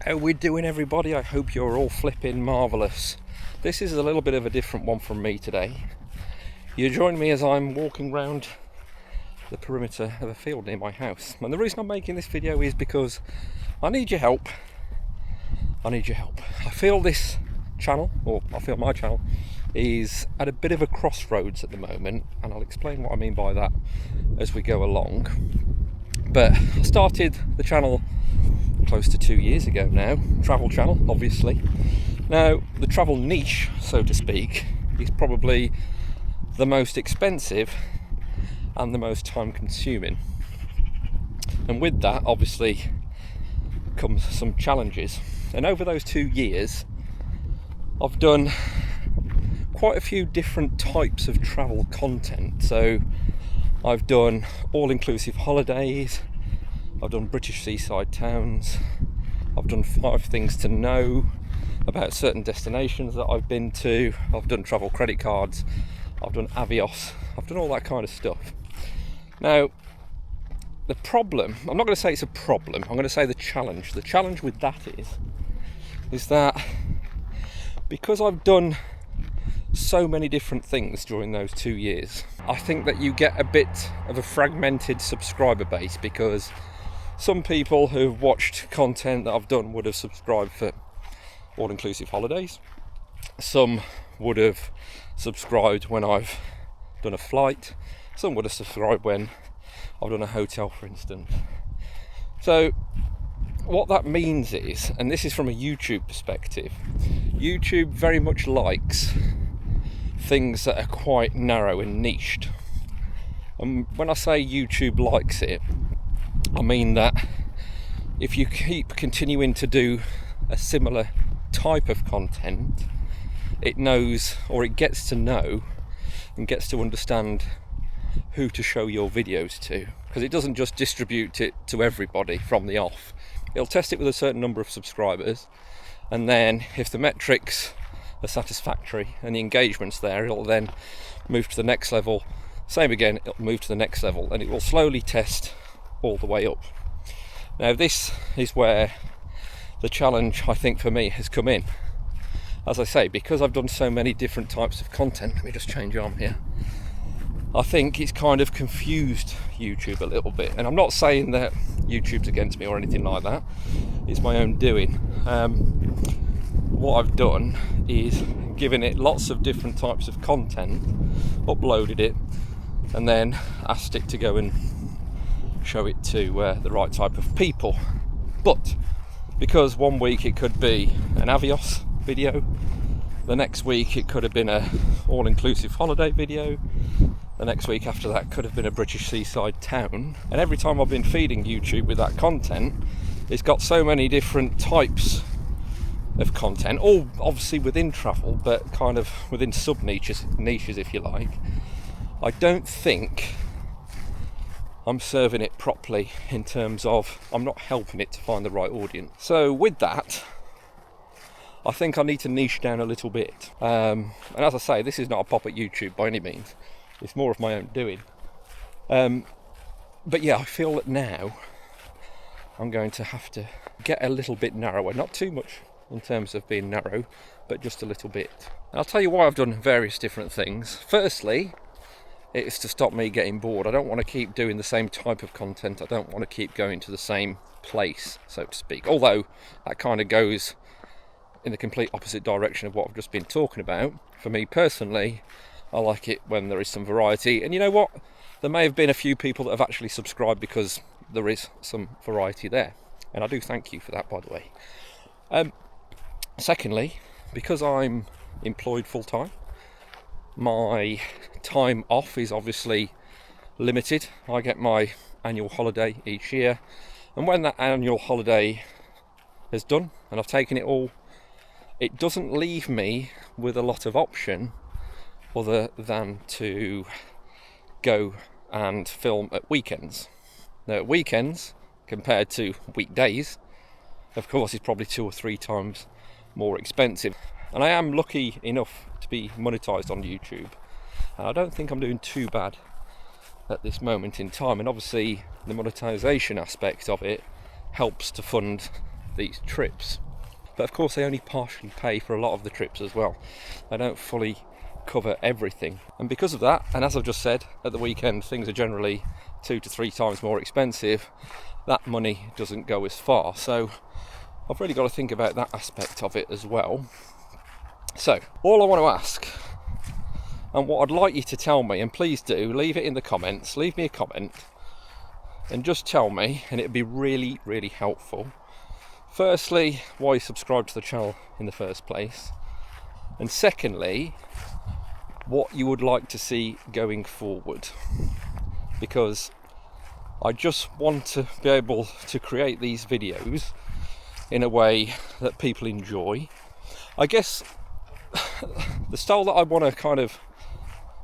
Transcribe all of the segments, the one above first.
How we doing, everybody? I hope you're all flipping marvellous. This is a little bit of a different one from me today. You join me as I'm walking around the perimeter of a field near my house. And the reason I'm making this video is because I need your help. I feel this channel, or I feel my channel, is at a bit of a crossroads at the moment, and I'll explain what I mean by that as we go along. But I started the channel close to 2 years ago now, travel channel obviously. Now the travel niche, so to speak, is probably the most expensive and the most time consuming, and with that obviously comes some challenges. And over those 2 years I've done quite a few different types of travel content. So I've done all-inclusive holidays, I've done British seaside towns, I've done 5 things to know about certain destinations that I've been to, I've done travel credit cards, I've done Avios, I've done all that kind of stuff. Now, the problem, I'm not going to say it's a problem, I'm going to say the challenge with that is that because I've done so many different things during those 2 years, I think that you get a bit of a fragmented subscriber base, because some people who've watched content that I've done would have subscribed for all-inclusive holidays. Some would have subscribed when I've done a flight. Some would have subscribed when I've done a hotel, for instance. So what that means is, and this is from a YouTube perspective, YouTube very much likes things that are quite narrow and niched. And when I say YouTube likes it, I mean that if you keep continuing to do a similar type of content, it knows, or it gets to know and gets to understand who to show your videos to, because it doesn't just distribute it to everybody from the off. It'll test it with a certain number of subscribers, and then if the metrics are satisfactory and the engagement's there, it'll then move to the next level. Same again, it'll move to the next level, and it will slowly test all the way up. Now this is where the challenge, I think, for me has come in. As I say, because I've done so many different types of content, let me just change arm here, I think it's kind of confused YouTube a little bit. And I'm not saying that YouTube's against me or anything like that, it's my own doing. What I've done is given it lots of different types of content, uploaded it, and then asked it to go and show it to the right type of people. But because one week it could be an Avios video, the next week it could have been a all-inclusive holiday video, the next week after that could have been a British seaside town, and every time I've been feeding YouTube with that content, it's got so many different types of content, all obviously within travel, but kind of within sub niches if you like. I don't think I'm serving it properly in terms of I'm not helping it to find the right audience. So with that, I think I need to niche down a little bit. And as I say, this is not a pop at YouTube by any means. It's more of my own doing. But yeah, I feel that now I'm going to have to get a little bit narrower. Not too much in terms of being narrow, but just a little bit. And I'll tell you why I've done various different things. Firstly, it's to stop me getting bored. I don't want to keep doing the same type of content. I don't want to keep going to the same place, so to speak. Although that kind of goes in the complete opposite direction of what I've just been talking about. For me personally, I like it when there is some variety. And you know what? There may have been a few people that have actually subscribed because there is some variety there. And I do thank you for that, by the way. Secondly, because I'm employed full-time, my time off is obviously limited. I get my annual holiday each year, and when that annual holiday is done and I've taken it all, it doesn't leave me with a lot of option other than to go and film at weekends. Now at weekends, compared to weekdays, of course, is probably 2 or 3 times more expensive. And I am lucky enough to be monetized on YouTube, and I don't think I'm doing too bad at this moment in time. And obviously the monetization aspect of it helps to fund these trips. But of course they only partially pay for a lot of the trips as well. They don't fully cover everything. And because of that, and as I've just said, at the weekend things are generally 2 to 3 times more expensive, that money doesn't go as far. So I've really got to think about that aspect of it as well. So all I want to ask, and what I'd like you to tell me, and please do leave it in the comments, leave me a comment and just tell me, and it'd be really, really helpful. Firstly, why you subscribe to the channel in the first place, and secondly, what you would like to see going forward, because I just want to be able to create these videos in a way that people enjoy. I guess the style that I want to kind of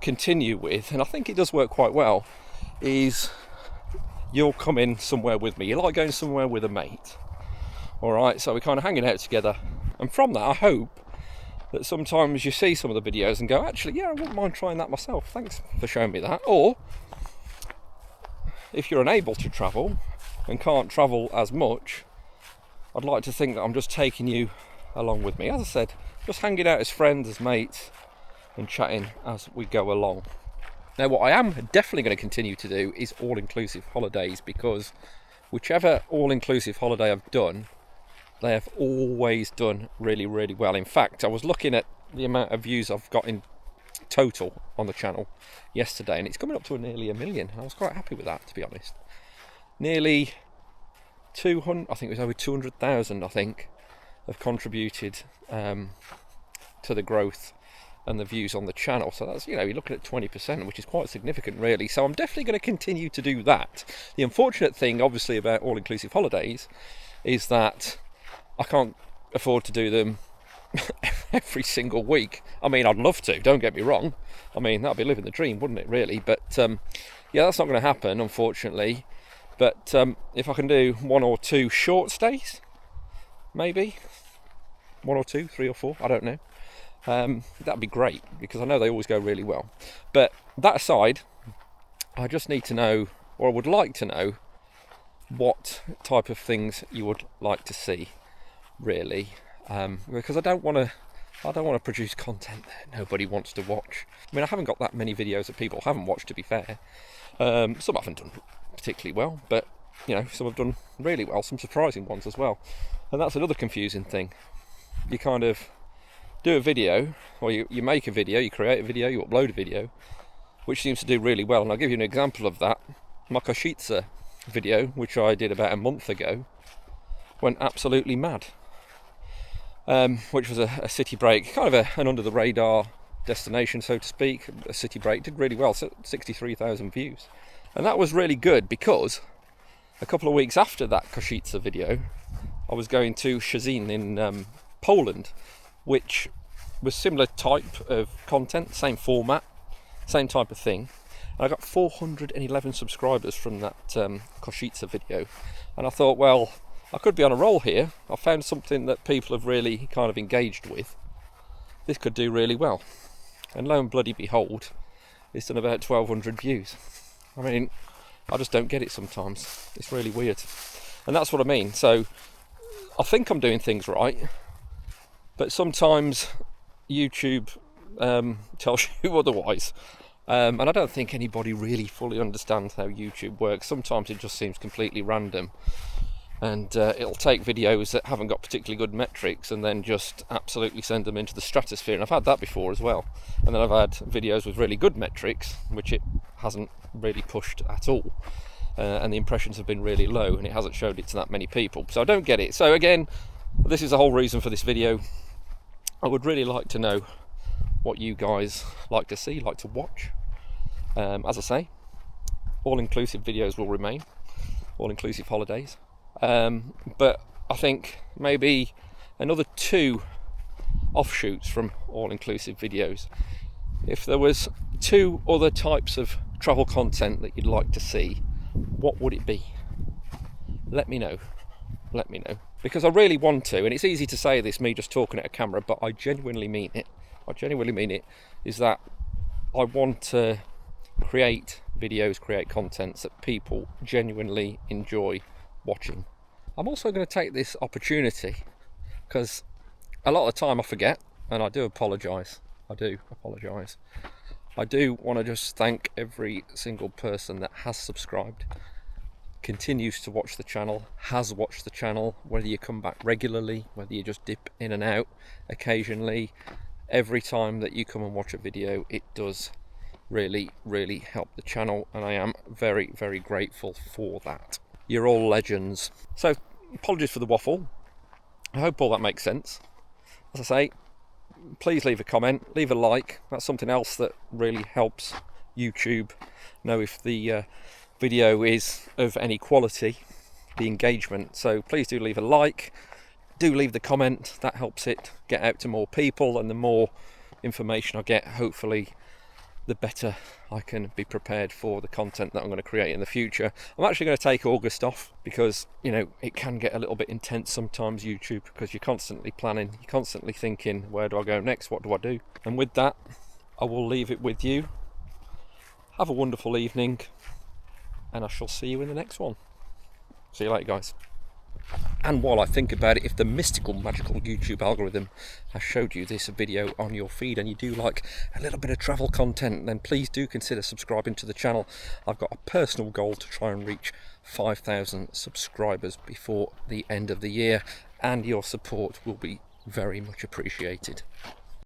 continue with, and I think it does work quite well, is you'll come in somewhere with me. You like going somewhere with a mate. Alright, so we're kind of hanging out together, and from that I hope that sometimes you see some of the videos and go, actually, yeah, I wouldn't mind trying that myself, thanks for showing me that. Or if you're unable to travel and can't travel as much, I'd like to think that I'm just taking you along with me. As I said, just hanging out as friends, as mates, and chatting as we go along. Now what I am definitely going to continue to do is all-inclusive holidays, because whichever all-inclusive holiday I've done, they have always done really, really well. In fact, I was looking at the amount of views I've got in total on the channel yesterday, and it's coming up to nearly 1 million. I was quite happy with that, to be honest. Nearly 200, I think it was over 200,000, I think, have contributed to the growth and the views on the channel. So that's, you know, you're looking at 20%, which is quite significant, really. So I'm definitely going to continue to do that. The unfortunate thing, obviously, about all-inclusive holidays is that I can't afford to do them every single week. I mean, I'd love to, don't get me wrong. I mean, that'd be living the dream, wouldn't it, really? But yeah, that's not going to happen, unfortunately. But if I can do 1 or 2 short stays, maybe 1 or 2, 3 or 4, I don't know, that'd be great, because I know they always go really well. But that aside, I just need to know, or I would like to know, what type of things you would like to see, really, because I don't want to produce content that nobody wants to watch. I mean, I haven't got that many videos that people haven't watched, to be fair. Some haven't done particularly well, but you know, some have done really well, some surprising ones as well. And that's another confusing thing. You kind of do a video, or you make a video, you create a video, you upload a video, which seems to do really well. And I'll give you an example of that. My Košice video, which I did about a month ago, went absolutely mad. Which was a city break, kind of an under the radar destination, so to speak. A city break, did really well, 63,000 views. And that was really good, because a couple of weeks after that Košice video, I was going to Szczecin in Poland, which was similar type of content, same format, same type of thing. And I got 411 subscribers from that Košice video. And I thought, well, I could be on a roll here. I found something that people have really kind of engaged with. This could do really well. And lo and bloody behold, it's done about 1,200 views. I mean, I just don't get it sometimes. It's really weird. And that's what I mean. So I think I'm doing things right, but sometimes YouTube tells you otherwise. And I don't think anybody really fully understands how YouTube works. Sometimes it just seems completely random. And it'll take videos that haven't got particularly good metrics and then just absolutely send them into the stratosphere. And I've had that before as well. And then I've had videos with really good metrics, which it hasn't really pushed at all. And the impressions have been really low, and it hasn't showed it to that many people. So I don't get it. So again, this is the whole reason for this video. I would really like to know what you guys like to see, like to watch. As I say, all-inclusive videos will remain, all-inclusive holidays. But I think maybe another 2 offshoots from all-inclusive videos. If there was 2 other types of travel content that you'd like to see, what would it be? Let me know. Let me know. Because I really want to, and it's easy to say this, me just talking at a camera, but I genuinely mean it. I genuinely mean it, is that I want to create videos, create contents that people genuinely enjoy watching. I'm also going to take this opportunity, because a lot of the time I forget, and I do apologise. I do want to just thank every single person that has subscribed, continues to watch the channel, has watched the channel, whether you come back regularly, whether you just dip in and out occasionally. Every time that you come and watch a video, it does really help the channel, and I am very grateful for that. You're all legends. So apologies for the waffle. I hope all that makes sense. As I say, please leave a comment, leave a like. That's something else that really helps YouTube know if the video is of any quality, the engagement. So please do leave a like, do leave the comment. That helps it get out to more people, and the more information I get, hopefully the better I can be prepared for the content that I'm going to create in the future. I'm actually going to take August off because, you know, it can get a little bit intense sometimes, YouTube, because you're constantly planning, you're constantly thinking, where do I go next, what do I do? And with that, I will leave it with you. Have a wonderful evening, and I shall see you in the next one. See you later, guys. And while I think about it, if the mystical, magical YouTube algorithm has showed you this video on your feed and you do like a little bit of travel content, then please do consider subscribing to the channel. I've got a personal goal to try and reach 5,000 subscribers before the end of the year, and your support will be very much appreciated.